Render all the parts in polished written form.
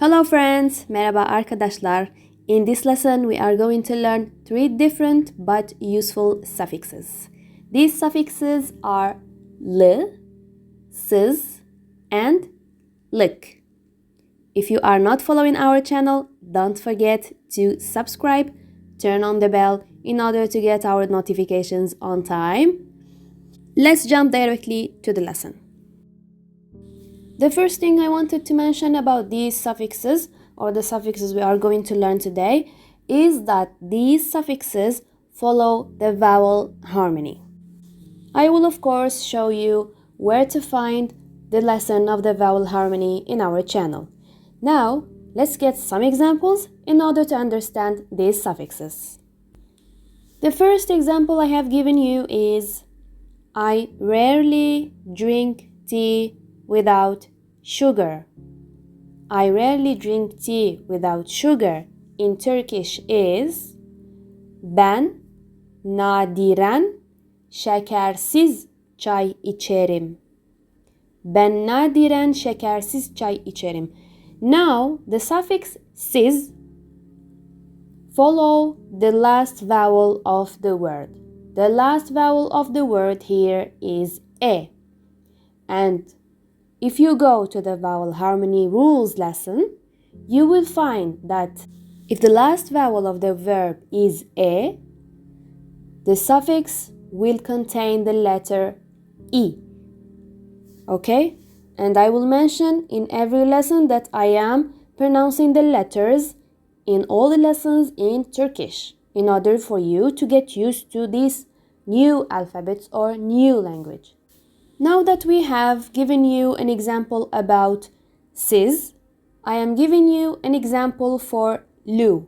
Hello friends, merhaba arkadaşlar. In this lesson we are going to learn three different but useful suffixes. These suffixes are l, siz, and lik. If you are not following our channel, don't forget to subscribe, turn on the bell in order to get our notifications on time. Let's jump directly to the lesson. The first thing I wanted to mention about these suffixes, or the suffixes we are going to learn today, is that these suffixes follow the vowel harmony. I will of course show you where to find the lesson of the vowel harmony in our channel. Now, let's get some examples in order to understand these suffixes. The first example I have given you is I rarely drink tea without sugar. I rarely drink tea without sugar in Turkish is ben nadiren şekersiz çay içerim. Ben nadiren şekersiz çay içerim. Now, the suffix siz follow the last vowel of the word. The last vowel of the word here is e. And if you go to the vowel harmony rules lesson, you will find that if the last vowel of the verb is e, the suffix will contain the letter e. Okay? And I will mention in every lesson that I am pronouncing the letters in all the lessons in Turkish in order for you to get used to these new alphabets or new language. Now that we have given you an example about siz, I am giving you an example for lu,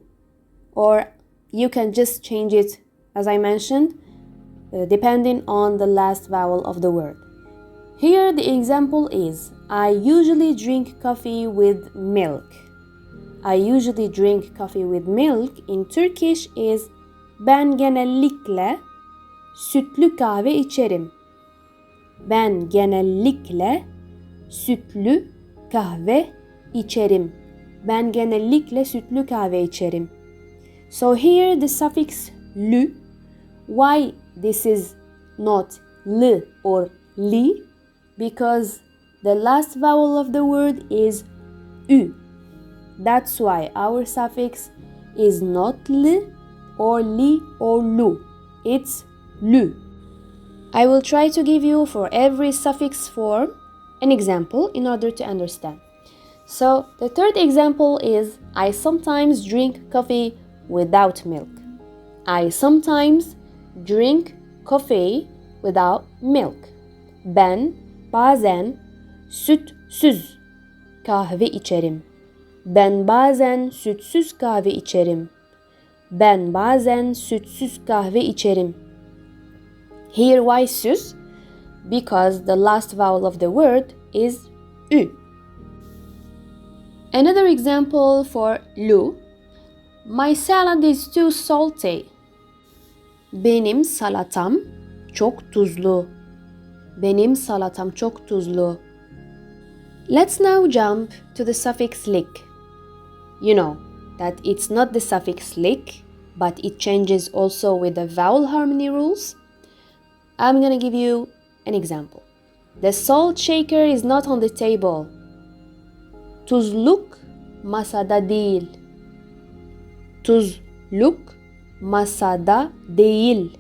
or you can just change it as I mentioned, depending on the last vowel of the word. Here the example is I usually drink coffee with milk. I usually drink coffee with milk in Turkish is ben genellikle sütlü kahve içerim. Ben genellikle sütlü kahve içerim. Ben genellikle sütlü kahve içerim. So here the suffix lü, why this is not l or li? Because the last vowel of the word is ü. That's why our suffix is not l or li or lu. It's lü. I will try to give you for every suffix form an example in order to understand. So the third example is I sometimes drink coffee without milk. I sometimes drink coffee without milk. Ben bazen sütsüz kahve içerim. Ben bazen sütsüz kahve içerim. Ben bazen sütsüz kahve içerim. Here why süz? Because the last vowel of the word is ü. Another example for lu. My salad is too salty. Benim salatam çok tuzlu. Benim salatam çok tuzlu. Let's now jump to the suffix lik. You know that it's not the suffix lik, but it changes also with the vowel harmony rules. I'm gonna give you an example. The salt shaker is not on the table. Tuzluk masada değil. Tuzluk masada değil.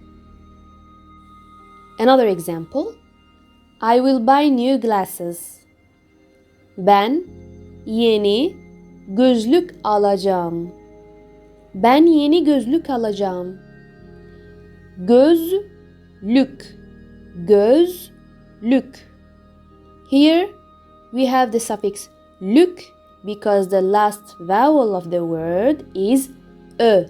Another example. I will buy new glasses. Ben yeni gözlük alacağım. Ben yeni gözlük alacağım. Gözlük. Gözlük. Here we have the suffix lük because the last vowel of the word is ö.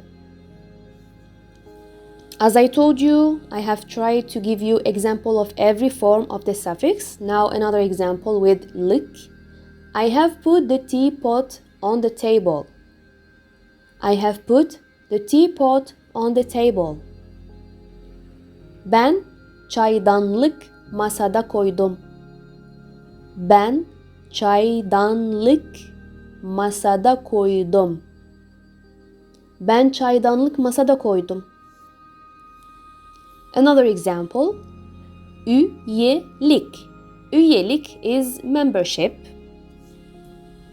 As I told you, I have tried to give you example of every form of the suffix. Now another example with lik. I have put the teapot on the table. I have put the teapot on the table. Ben çaydanlık masada koydum. Ben çaydanlık masada koydum. Ben çaydanlık masada koydum. Another example. Üyelik. Üyelik is membership.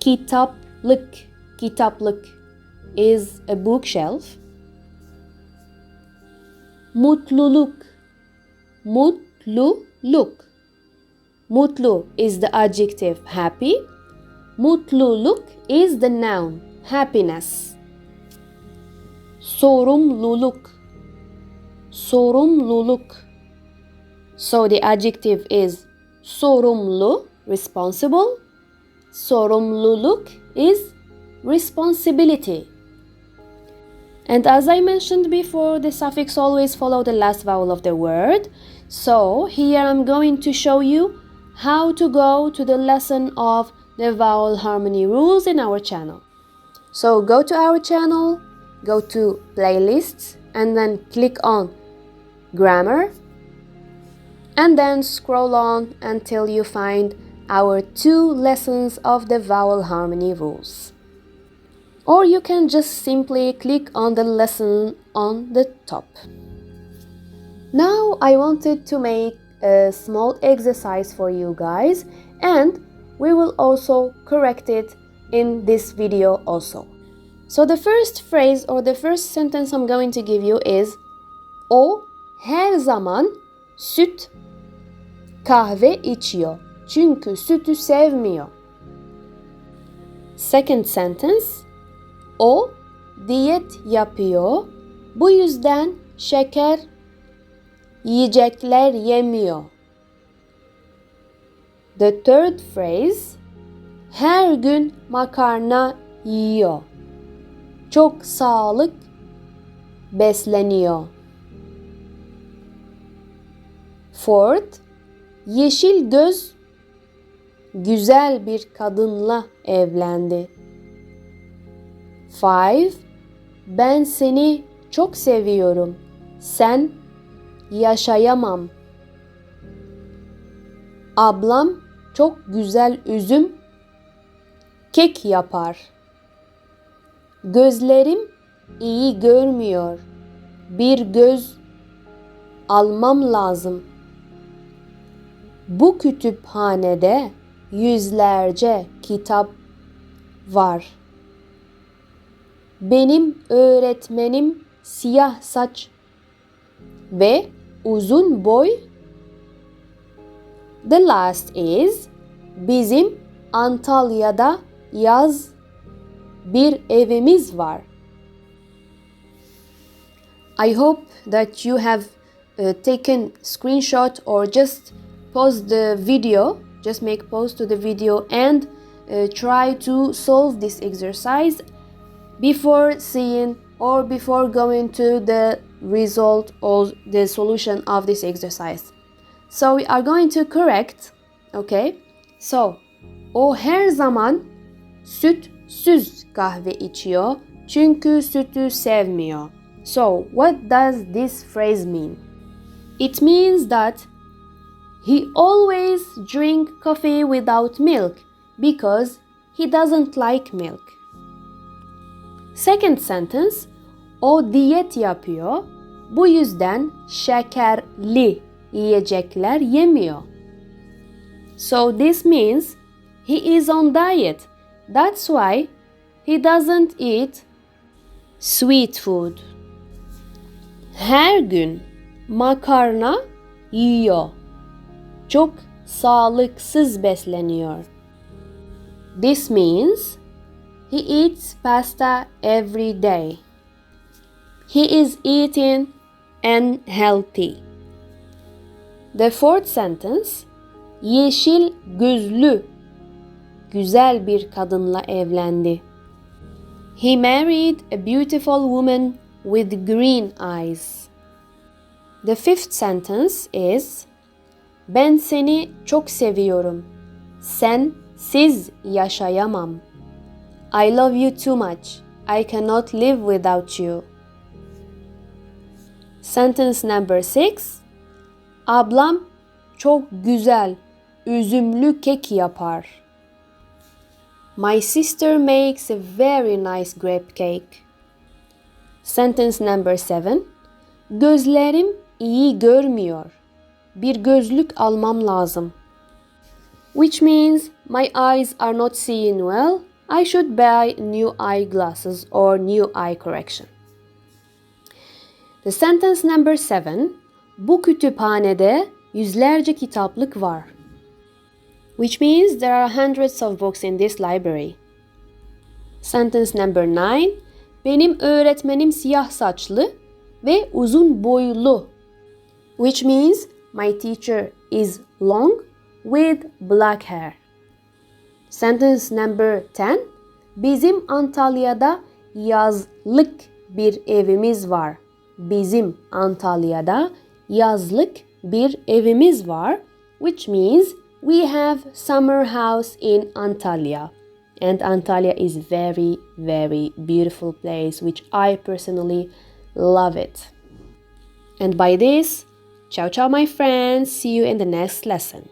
Kitaplık. Kitaplık is a bookshelf. Mutluluk. Mutluluk. Mutlu is the adjective happy. Mutluluk is the noun happiness. Sorumluluk. Sorumluluk. So the adjective is sorumlu, responsible. Sorumluluk is responsibility. And as I mentioned before, the suffix always follow the last vowel of the word. So here I'm going to show you how to go to the lesson of the vowel harmony rules in our channel. So go to our channel, go to playlists, and then click on grammar, and then scroll on until you find our 2 lessons of the vowel harmony rules. Or you can just simply click on the lesson on the top. Now I wanted to make a small exercise for you guys, and we will also correct it in this video also. So the first phrase or the first sentence I'm going to give you is O her zaman süt kahve içiyor. Çünkü sütü sevmiyor. Second sentence. O diyet yapıyor. Bu yüzden şeker yiyecekler yemiyor. The third phrase. Her gün makarna yiyor. Çok sağlık besleniyor. Fourth. Yeşil göz güzel bir kadınla evlendi. 5. Ben seni çok seviyorum. Sen yaşayamam. Ablam çok güzel üzüm kek yapar. Gözlerim iyi görmüyor. Bir göz almam lazım. Bu kütüphanede yüzlerce kitap var. Benim öğretmenim siyah saç ve uzun boy. The last is bizim Antalya'da yaz bir evimiz var. I hope that you have taken screenshot or just pause the video, just make pause to the video and try to solve this exercise before seeing or before going to the result or the solution of this exercise. So we are going to correct, okay? So, o her zaman sütsüz kahve içiyor çünkü sütü sevmiyor. So, what does this phrase mean? It means that he always drink coffee without milk because he doesn't like milk. Second sentence, o diyet yapıyor, bu yüzden şekerli yiyecekler yemiyor. So this means he is on diet. That's why he doesn't eat sweet food. Her gün makarna yiyor. Çok sağlıksız besleniyor. This means he eats pasta every day. He is eating unhealthy. The fourth sentence, yeşil gözlü güzel bir kadınla evlendi. He married a beautiful woman with green eyes. The fifth sentence is, ben seni çok seviyorum. Sensiz yaşayamam. I love you too much. I cannot live without you. Sentence number 6. Ablam çok güzel üzümlü kek yapar. My sister makes a very nice grape cake. Sentence number 7. Gözlerim iyi görmüyor. Bir gözlük almam lazım. Which means my eyes are not seeing well. I should buy new eyeglasses or new eye correction. The sentence number 7. Bu kütüphanede yüzlerce kitaplık var. Which means there are hundreds of books in this library. Sentence number 9. Benim öğretmenim siyah saçlı ve uzun boylu. Which means my teacher is long with black hair. Sentence number 10. Bizim Antalya'da yazlık bir evimiz var. Bizim Antalya'da yazlık bir evimiz var. Which means we have summer house in Antalya. And Antalya is very, very beautiful place, which I personally love it. And by this, ciao ciao my friends, see you in the next lesson.